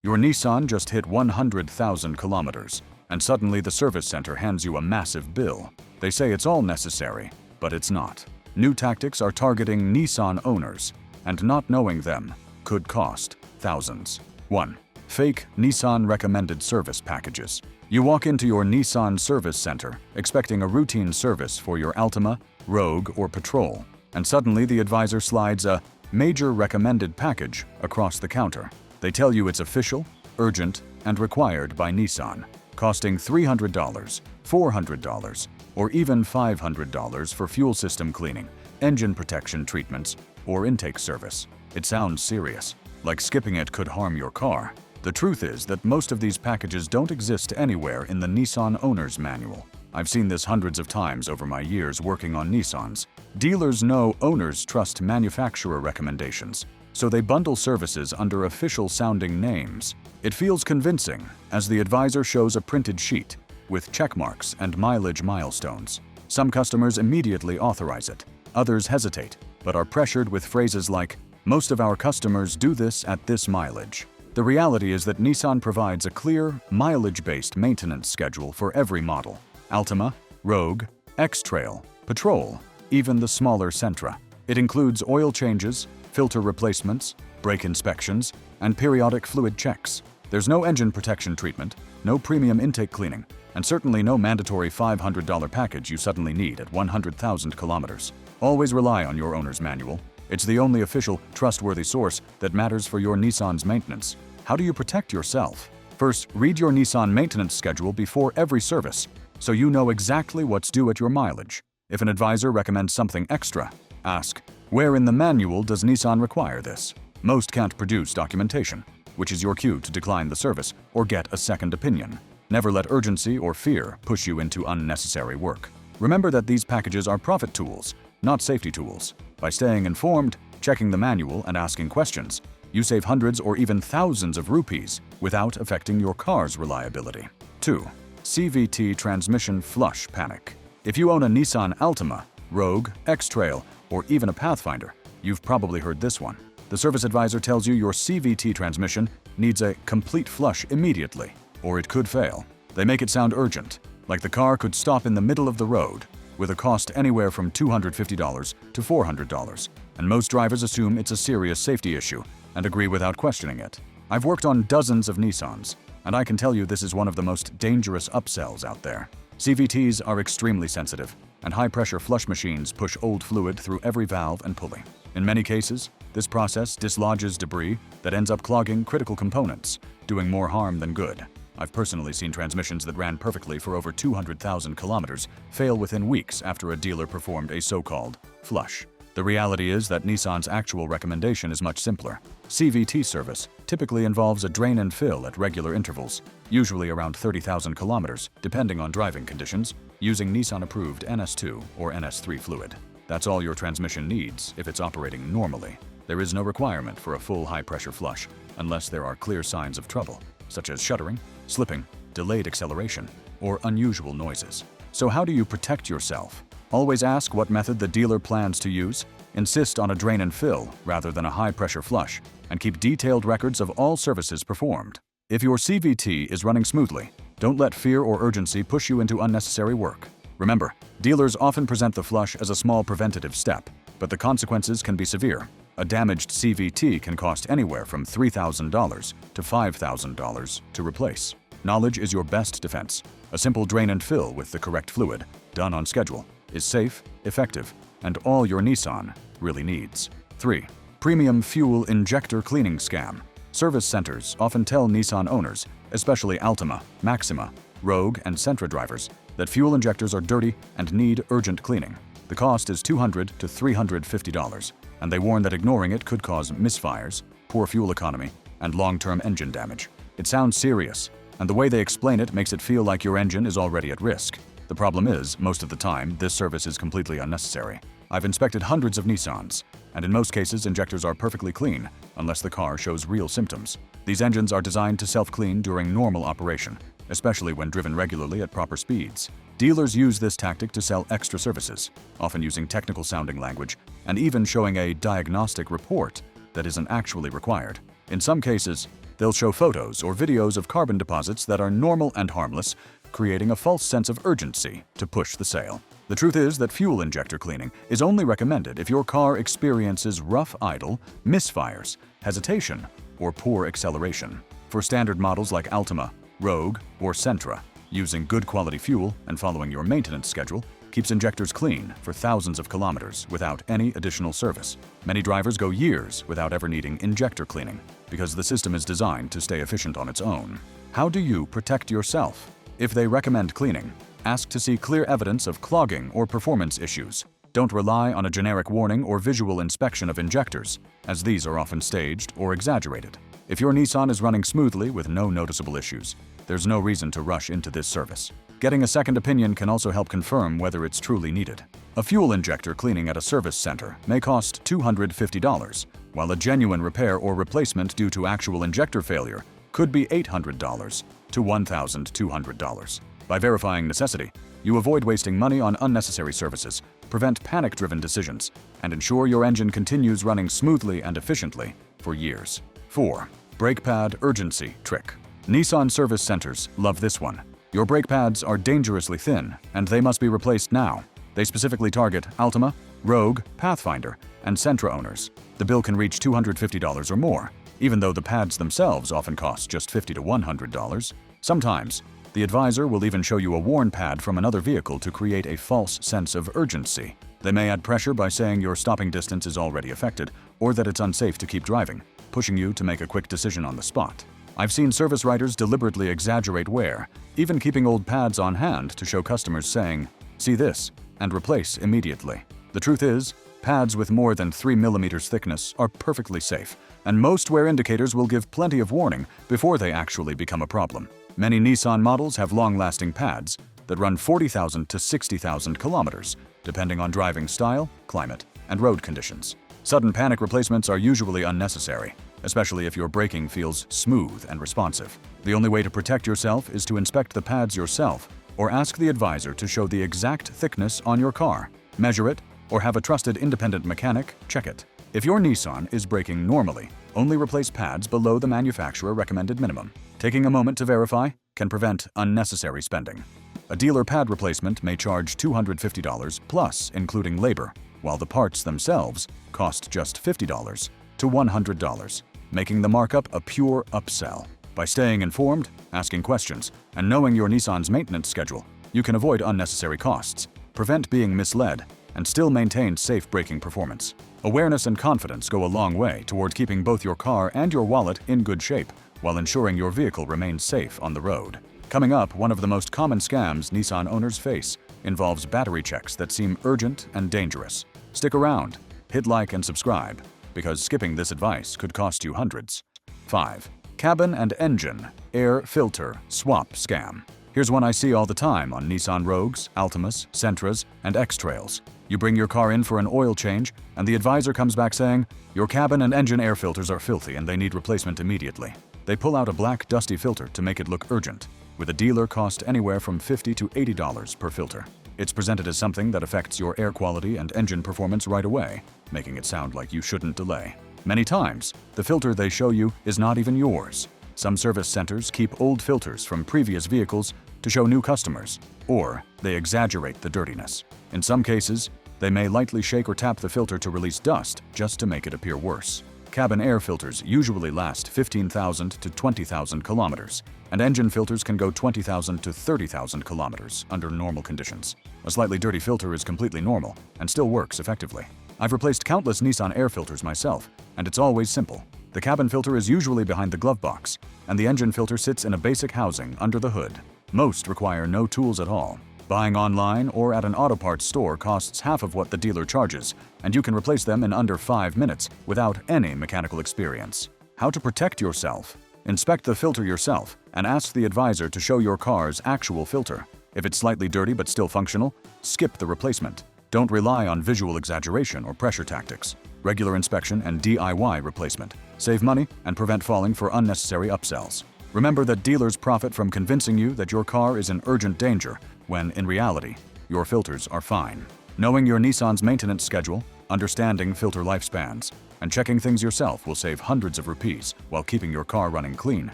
Your Nissan just hit 100,000 kilometers, and suddenly the service center hands you a massive bill. They say it's all necessary, but it's not. New tactics are targeting Nissan owners, and not knowing them could cost thousands. 1. Fake Nissan recommended service packages. You walk into your Nissan service center expecting a routine service for your Altima, Rogue, or Patrol, and suddenly the advisor slides a major recommended package across the counter. They tell you it's official, urgent, and required by Nissan, costing $300, $400, or even $500 for fuel system cleaning, engine protection treatments, or intake service. It sounds serious, like skipping it could harm your car. The truth is that most of these packages don't exist anywhere in the Nissan owner's manual. I've seen this hundreds of times over my years working on Nissans. Dealers know owners trust manufacturer recommendations, so they bundle services under official-sounding names. It feels convincing, as the advisor shows a printed sheet with check marks and mileage milestones. Some customers immediately authorize it. Others hesitate, but are pressured with phrases like, "Most of our customers do this at this mileage." The reality is that Nissan provides a clear, mileage-based maintenance schedule for every model. Altima, Rogue, X-Trail, Patrol, even the smaller Sentra. It includes oil changes, filter replacements, brake inspections, and periodic fluid checks. There's no engine protection treatment, no premium intake cleaning, and certainly no mandatory $500 package you suddenly need at 100,000 kilometers. Always rely on your owner's manual. It's the only official, trustworthy source that matters for your Nissan's maintenance. How do you protect yourself? First, read your Nissan maintenance schedule before every service, so you know exactly what's due at your mileage. If an advisor recommends something extra, ask, where in the manual does Nissan require this? Most can't produce documentation, which is your cue to decline the service or get a second opinion. Never let urgency or fear push you into unnecessary work. Remember that these packages are profit tools, not safety tools. By staying informed, checking the manual, and asking questions, you save hundreds or even thousands of rupees without affecting your car's reliability. 2. CVT transmission flush panic. If you own a Nissan Altima, Rogue, X-Trail, or even a Pathfinder, you've probably heard this one. The service advisor tells you your CVT transmission needs a complete flush immediately, or it could fail. They make it sound urgent, like the car could stop in the middle of the road, with a cost anywhere from $250 to $400, and most drivers assume it's a serious safety issue and agree without questioning it. I've worked on dozens of Nissans, and I can tell you this is one of the most dangerous upsells out there. CVTs are extremely sensitive, and high-pressure flush machines push old fluid through every valve and pulley. In many cases, this process dislodges debris that ends up clogging critical components, doing more harm than good. I've personally seen transmissions that ran perfectly for over 200,000 kilometers fail within weeks after a dealer performed a so-called flush. The reality is that Nissan's actual recommendation is much simpler. CVT service typically involves a drain and fill at regular intervals, usually around 30,000 kilometers, depending on driving conditions, using Nissan-approved NS2 or NS3 fluid. That's all your transmission needs if it's operating normally. There is no requirement for a full high-pressure flush, unless there are clear signs of trouble, such as shuddering, slipping, delayed acceleration, or unusual noises. So how do you protect yourself? Always ask what method the dealer plans to use, insist on a drain and fill rather than a high-pressure flush, and keep detailed records of all services performed. If your CVT is running smoothly, don't let fear or urgency push you into unnecessary work. Remember, dealers often present the flush as a small preventative step, but the consequences can be severe. A damaged CVT can cost anywhere from $3,000 to $5,000 to replace. Knowledge is your best defense. A simple drain and fill with the correct fluid, done on schedule, is safe, effective, and all your Nissan really needs. 3. Premium fuel injector cleaning scam. Service centers often tell Nissan owners, especially Altima, Maxima, Rogue, and Sentra drivers, that fuel injectors are dirty and need urgent cleaning. The cost is $200 to $350, and they warn that ignoring it could cause misfires, poor fuel economy, and long-term engine damage. It sounds serious, and the way they explain it makes it feel like your engine is already at risk. The problem is, most of the time, this service is completely unnecessary. I've inspected hundreds of Nissans, and in most cases injectors are perfectly clean, unless the car shows real symptoms. These engines are designed to self-clean during normal operation, especially when driven regularly at proper speeds. Dealers use this tactic to sell extra services, often using technical-sounding language, and even showing a diagnostic report that isn't actually required. In some cases, They'll show photos or videos of carbon deposits that are normal and harmless, creating a false sense of urgency to push the sale. The truth is that fuel injector cleaning is only recommended if your car experiences rough idle, misfires, hesitation, or poor acceleration. For standard models like Altima, Rogue, or Sentra, using good quality fuel and following your maintenance schedule keeps injectors clean for thousands of kilometers without any additional service. Many drivers go years without ever needing injector cleaning because the system is designed to stay efficient on its own. How do you protect yourself? If they recommend cleaning, ask to see clear evidence of clogging or performance issues. Don't rely on a generic warning or visual inspection of injectors, as these are often staged or exaggerated. If your Nissan is running smoothly with no noticeable issues, there's no reason to rush into this service. Getting a second opinion can also help confirm whether it's truly needed. A fuel injector cleaning at a service center may cost $250, while a genuine repair or replacement due to actual injector failure could be $800 to $1,200. By verifying necessity, you avoid wasting money on unnecessary services, prevent panic-driven decisions, and ensure your engine continues running smoothly and efficiently for years. 4. Brake pad urgency trick. Nissan service centers love this one. Your brake pads are dangerously thin, and they must be replaced now. They specifically target Altima, Rogue, Pathfinder, and Sentra owners. The bill can reach $250 or more, even though the pads themselves often cost just $50 to $100. Sometimes, the advisor will even show you a worn pad from another vehicle to create a false sense of urgency. They may add pressure by saying your stopping distance is already affected, or that it's unsafe to keep driving, pushing you to make a quick decision on the spot. I've seen service writers deliberately exaggerate wear, even keeping old pads on hand to show customers saying, "See this," and replace immediately. The truth is, pads with more than 3 mm thickness are perfectly safe, and most wear indicators will give plenty of warning before they actually become a problem. Many Nissan models have long-lasting pads that run 40,000 to 60,000 kilometers, depending on driving style, climate, and road conditions. Sudden panic replacements are usually unnecessary, especially if your braking feels smooth and responsive. The only way to protect yourself is to inspect the pads yourself or ask the advisor to show the exact thickness on your car. Measure it, or have a trusted independent mechanic check it. If your Nissan is braking normally, only replace pads below the manufacturer recommended minimum. Taking a moment to verify can prevent unnecessary spending. A dealer pad replacement may charge $250 plus including labor, while the parts themselves cost just $50 to $100, making the markup a pure upsell. By staying informed, asking questions, and knowing your Nissan's maintenance schedule, you can avoid unnecessary costs, prevent being misled, and still maintain safe braking performance. Awareness and confidence go a long way toward keeping both your car and your wallet in good shape while ensuring your vehicle remains safe on the road. Coming up, one of the most common scams Nissan owners face involves battery checks that seem urgent and dangerous. Stick around, hit like and subscribe, because skipping this advice could cost you hundreds. 5. Cabin and engine air filter swap scam. Here's one I see all the time on Nissan Rogues, Altimas, Sentras, and X-Trails. You bring your car in for an oil change, and the advisor comes back saying, "Your cabin and engine air filters are filthy and they need replacement immediately." They pull out a black, dusty filter to make it look urgent, with a dealer cost anywhere from $50 to $80 per filter. It's presented as something that affects your air quality and engine performance right away, making it sound like you shouldn't delay. Many times, the filter they show you is not even yours. Some service centers keep old filters from previous vehicles to show new customers, or they exaggerate the dirtiness. In some cases, they may lightly shake or tap the filter to release dust just to make it appear worse. Cabin air filters usually last 15,000 to 20,000 kilometers, and engine filters can go 20,000 to 30,000 kilometers under normal conditions. A slightly dirty filter is completely normal and still works effectively. I've replaced countless Nissan air filters myself, and it's always simple. The cabin filter is usually behind the glove box, and the engine filter sits in a basic housing under the hood. Most require no tools at all. Buying online or at an auto parts store costs half of what the dealer charges, and you can replace them in under 5 minutes without any mechanical experience. How to protect yourself? Inspect the filter yourself and ask the advisor to show your car's actual filter. If it's slightly dirty but still functional, skip the replacement. Don't rely on visual exaggeration or pressure tactics. Regular inspection and DIY replacement save money and prevent falling for unnecessary upsells. Remember that dealers profit from convincing you that your car is in urgent danger, when in reality, your filters are fine. Knowing your Nissan's maintenance schedule, Understanding filter lifespans and checking things yourself will save hundreds of rupees while keeping your car running clean,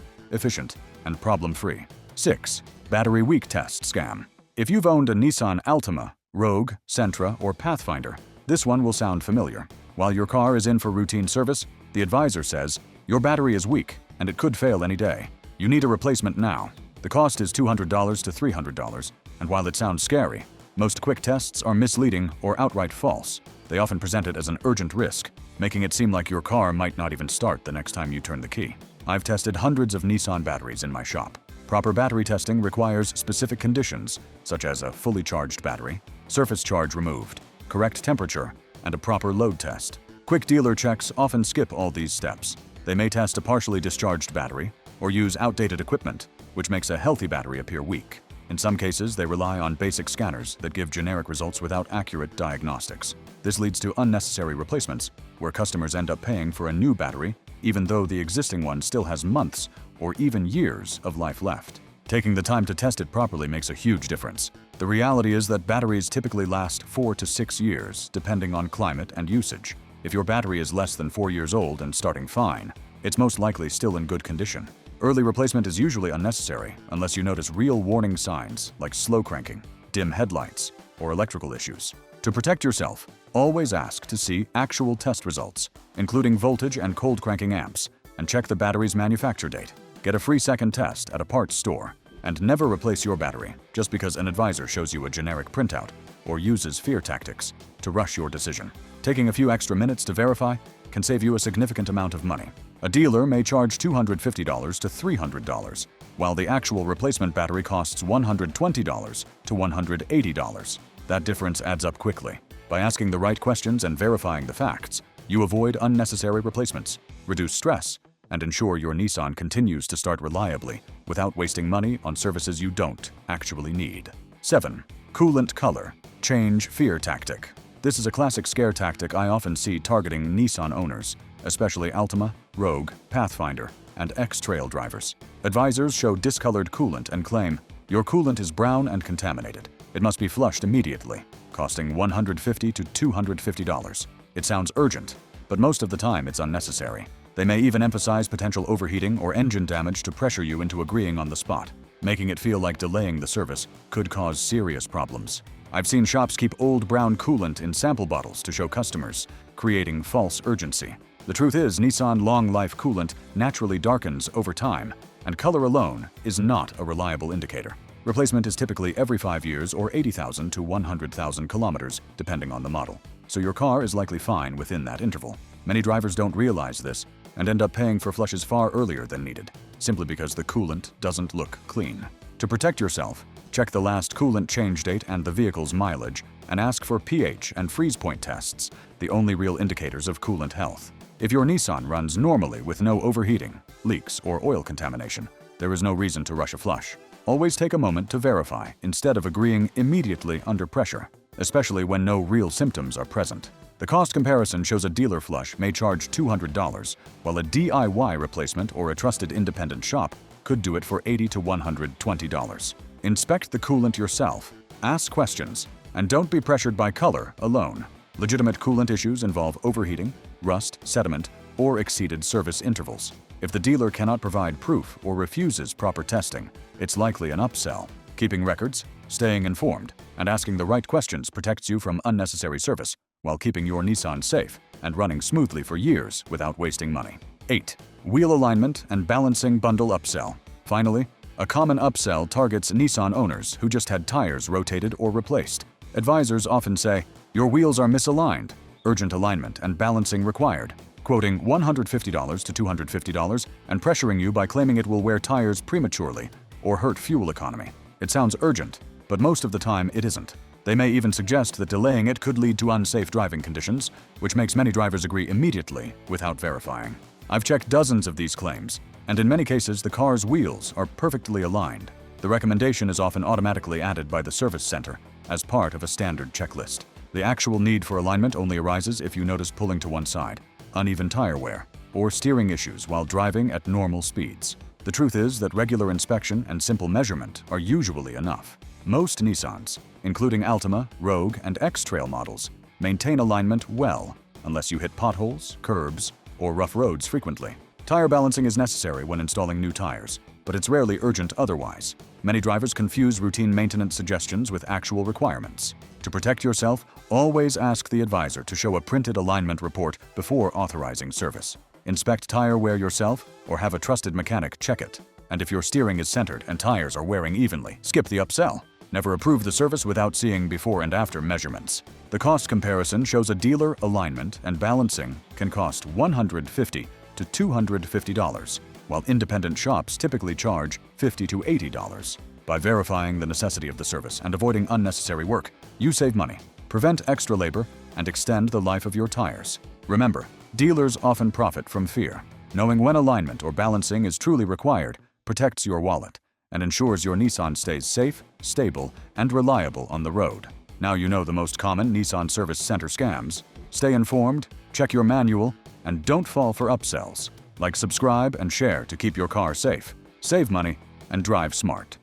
efficient, and problem-free. 6. Battery week test scam. If you've owned a Nissan Altima, Rogue, Sentra, or Pathfinder, this one will sound familiar. While your car is in for routine service, the advisor says, your battery is weak and it could fail any day. You need a replacement now. The cost is $200 to $300, and while it sounds scary, most quick tests are misleading or outright false. They often present it as an urgent risk, making it seem like your car might not even start the next time you turn the key. I've tested hundreds of Nissan batteries in my shop. Proper battery testing requires specific conditions, such as a fully charged battery, surface charge removed, correct temperature, and a proper load test. Quick dealer checks often skip all these steps. They may test a partially discharged battery or use outdated equipment, which makes a healthy battery appear weak. In some cases, they rely on basic scanners that give generic results without accurate diagnostics. This leads to unnecessary replacements, where customers end up paying for a new battery, even though the existing one still has months or even years of life left. Taking the time to test it properly makes a huge difference. The reality is that batteries typically last 4 to 6 years, depending on climate and usage. If your battery is less than 4 years old and starting fine, it's most likely still in good condition. Early replacement is usually unnecessary unless you notice real warning signs like slow cranking, dim headlights, or electrical issues. To protect yourself, always ask to see actual test results, including voltage and cold cranking amps, and check the battery's manufacture date. Get a free second test at a parts store, and never replace your battery just because an advisor shows you a generic printout or uses fear tactics to rush your decision. Taking a few extra minutes to verify can save you a significant amount of money. A dealer may charge $250 to $300, while the actual replacement battery costs $120 to $180. That difference adds up quickly. By asking the right questions and verifying the facts, you avoid unnecessary replacements, reduce stress, and ensure your Nissan continues to start reliably without wasting money on services you don't actually need. 7. Coolant color change fear tactic. This is a classic scare tactic I often see targeting Nissan owners, especially Altima, Rogue, Pathfinder, and X-Trail drivers. Advisors show discolored coolant and claim, your coolant is brown and contaminated. It must be flushed immediately, costing $150 to $250. It sounds urgent, but most of the time it's unnecessary. They may even emphasize potential overheating or engine damage to pressure you into agreeing on the spot, making it feel like delaying the service could cause serious problems. I've seen shops keep old brown coolant in sample bottles to show customers, creating false urgency. The truth is, Nissan long-life coolant naturally darkens over time, and color alone is not a reliable indicator. Replacement is typically every 5 years or 80,000 to 100,000 kilometers, depending on the model. So your car is likely fine within that interval. Many drivers don't realize this and end up paying for flushes far earlier than needed, simply because the coolant doesn't look clean. To protect yourself, check the last coolant change date and the vehicle's mileage, and ask for pH and freeze point tests, the only real indicators of coolant health. If your Nissan runs normally with no overheating, leaks, or oil contamination, there is no reason to rush a flush. Always take a moment to verify instead of agreeing immediately under pressure, especially when no real symptoms are present. The cost comparison shows a dealer flush may charge $200, while a DIY replacement or a trusted independent shop could do it for $80 to $120. Inspect the coolant yourself, ask questions, and don't be pressured by color alone. Legitimate coolant issues involve overheating, rust, sediment, or exceeded service intervals. If the dealer cannot provide proof or refuses proper testing, it's likely an upsell. Keeping records, staying informed, and asking the right questions protects you from unnecessary service while keeping your Nissan safe and running smoothly for years without wasting money. 8. Wheel alignment and balancing bundle upsell. Finally, a common upsell targets Nissan owners who just had tires rotated or replaced. Advisors often say, your wheels are misaligned, urgent alignment and balancing required, quoting $150 to $250 and pressuring you by claiming it will wear tires prematurely or hurt fuel economy. It sounds urgent, but most of the time it isn't. They may even suggest that delaying it could lead to unsafe driving conditions, which makes many drivers agree immediately without verifying. I've checked dozens of these claims, and in many cases the car's wheels are perfectly aligned. The recommendation is often automatically added by the service center as part of a standard checklist. The actual need for alignment only arises if you notice pulling to one side, uneven tire wear, or steering issues while driving at normal speeds. The truth is that regular inspection and simple measurement are usually enough. Most Nissans, including Altima, Rogue, and X-Trail models, Maintain alignment well, unless you hit potholes, curbs, or rough roads frequently. Tire balancing is necessary when installing new tires, but it's rarely urgent otherwise. Many drivers confuse routine maintenance suggestions with actual requirements. To protect yourself, always ask the advisor to show a printed alignment report before authorizing service. Inspect tire wear yourself or have a trusted mechanic check it. And if your steering is centered and tires are wearing evenly, skip the upsell. Never approve the service without seeing before and after measurements. The cost comparison shows a dealer alignment and balancing can cost $150 to $250, while independent shops typically charge $50 to $80. By verifying the necessity of the service and avoiding unnecessary work, you save money, prevent extra labor, and extend the life of your tires. Remember, dealers often profit from fear. Knowing when alignment or balancing is truly required protects your wallet and ensures your Nissan stays safe, stable, and reliable on the road. Now you know the most common Nissan Service Center scams. Stay informed, check your manual, and don't fall for upsells. Like, subscribe, and share to keep your car safe. Save money and drive smart.